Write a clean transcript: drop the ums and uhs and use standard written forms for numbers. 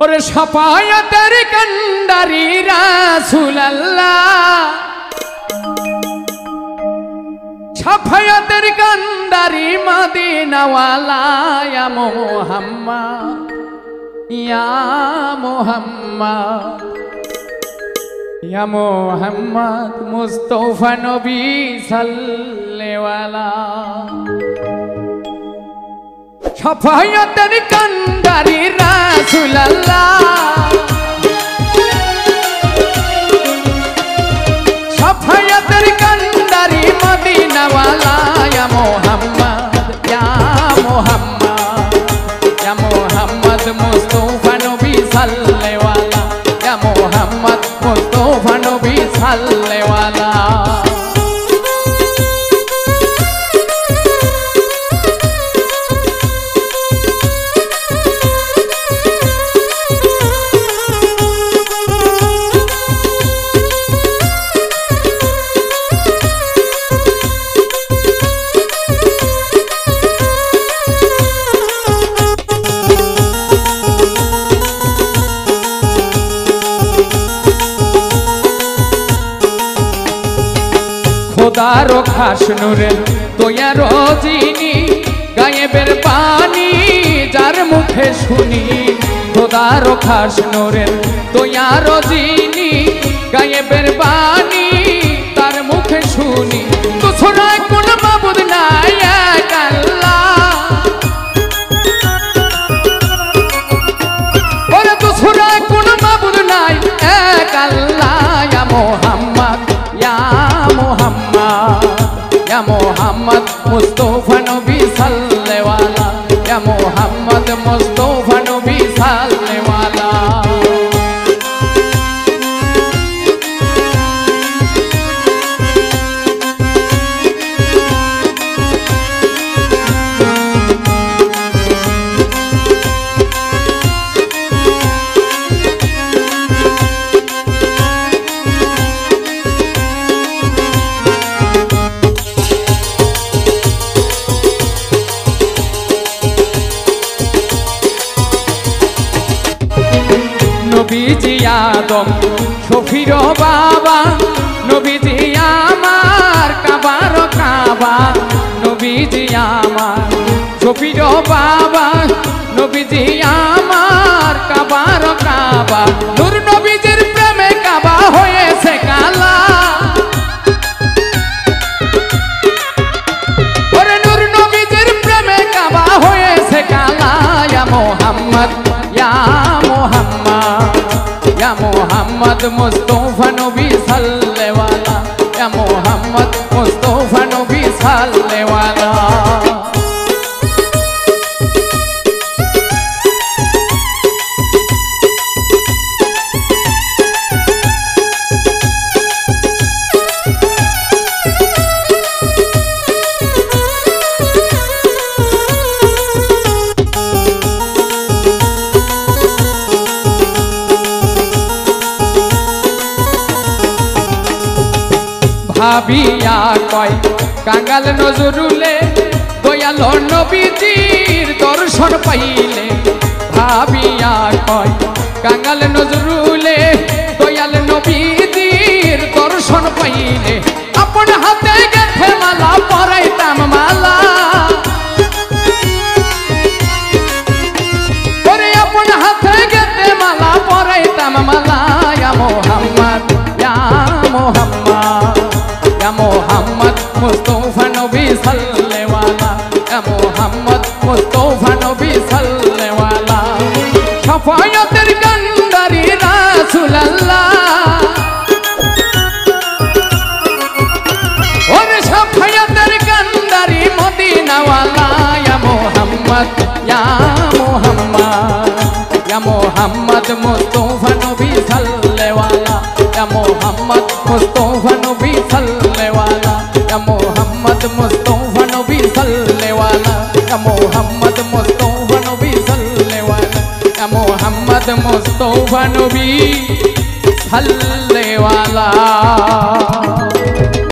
ওরে শাফায়াতের কান্ডারি রাসূলুল্লাহ, শাফায়াতের কান্ডারি মদিনাওয়ালা, ইয়া মুহাম্মদ ইয়া মুহাম্মদ ইয়া মুহাম্মদ মুস্তাফা নবী সাল্লাল্লাহু। শাফায়াতের কান্ডারি রাসূলুল্লাহ, শাফায়াতের কান্ডারি মদিনাওয়ালা, ইয়া মুহাম্মদ ইয়া মুহাম্মদ ইয়া মুহাম্মদ মুস্তাফা নবী সাল্লাল্লাহু, ইয়া মুহাম্মদ মুস্তাফা নবী সাল্লাল্লাহু। খোদারো খাস নূরের তোয়ার যিনি, গায়েবের বাণী যার মুখে শুনি। খোদারো খাস নূরের তোয়ার যিনি, গায়েবের বাণী তার মুখে শুনি। দুছড়া কোন মাবুদ নাই এক আল্লাহ, ওরে দুছড়া কোন মাবুদ নাই এক আল্লাহ। ইয়া মুহাম্মদ ইয়া মুহাম্মদ ইয়া মুহাম্মদ মুস্তাফা নবী সাল্লাল্লাহু, ইয়া মুহাম্মদ মুস্তাফা নবী সাল্লাল্লাহু। নবীজি আদম শফির বাবা, নবীজি আমার কাবার কাবা। নবীজি আমার শফির বাবা, নবীজি আমার কাবার কাবা। নূর নবীজির প্রেমে কাবা হয়েছে কালা, ওরে নূর নবীজির প্রেমে কাবা হয়েছে কালা। ইয়া মুহাম্মদ ইয়া মুহাম্মদ ইয়া মুহাম্মদ মুস্তাফা নবী সাল্লাল্লাহু, ইয়া মুহাম্মদ মুস্তাফা নবী সাল্লাল্লাহু। ভাবিয়া কয় কাঙ্গাল নজরুলে, দয়াল নবীজির দর্শন পাইলে। ভাবিয়া কয় কাঙ্গাল নজরুলে, দয়াল নবীজির দর্শন পাইলে। আপন হাতে গেথে মালা পরাইতাম মালা, ওরে আপন হাতে গেথে মালা পরাইতাম মালা। ইয়া মুহাম্মদ ইয়া মুহাম্মদ ইয়া মুহাম্মদ মুস্তাফা নবী সাল্লাল্লাহু, ইয়া মুহাম্মদ মুস্তাফা নবী সাল্লাল্লাহু। শাফায়াতের কান্ডারি রাসূলুল্লাহ, ওরে শাফায়াতের কান্ডারি মদিনাওয়ালা। ইয়া মুহাম্মদ ইয়া মুহাম্মদ ইয়া মুহাম্মদ মুস্তাফা নবী সাল্লাল্লাহু, ইয়া মুহাম্মদ মুস্তাফা নবী সাল্লাল্লাহু, ইয়া মুহাম্মদ মুস্তাফা নবী সাল্লাল্লাহু, ইয়া মুহাম্মদ মুস্তাফা নবী সাল্লাল্লাহু, ইয়া মুহাম্মদ মুস্তাফা নবী সাল্লাল্লাহু।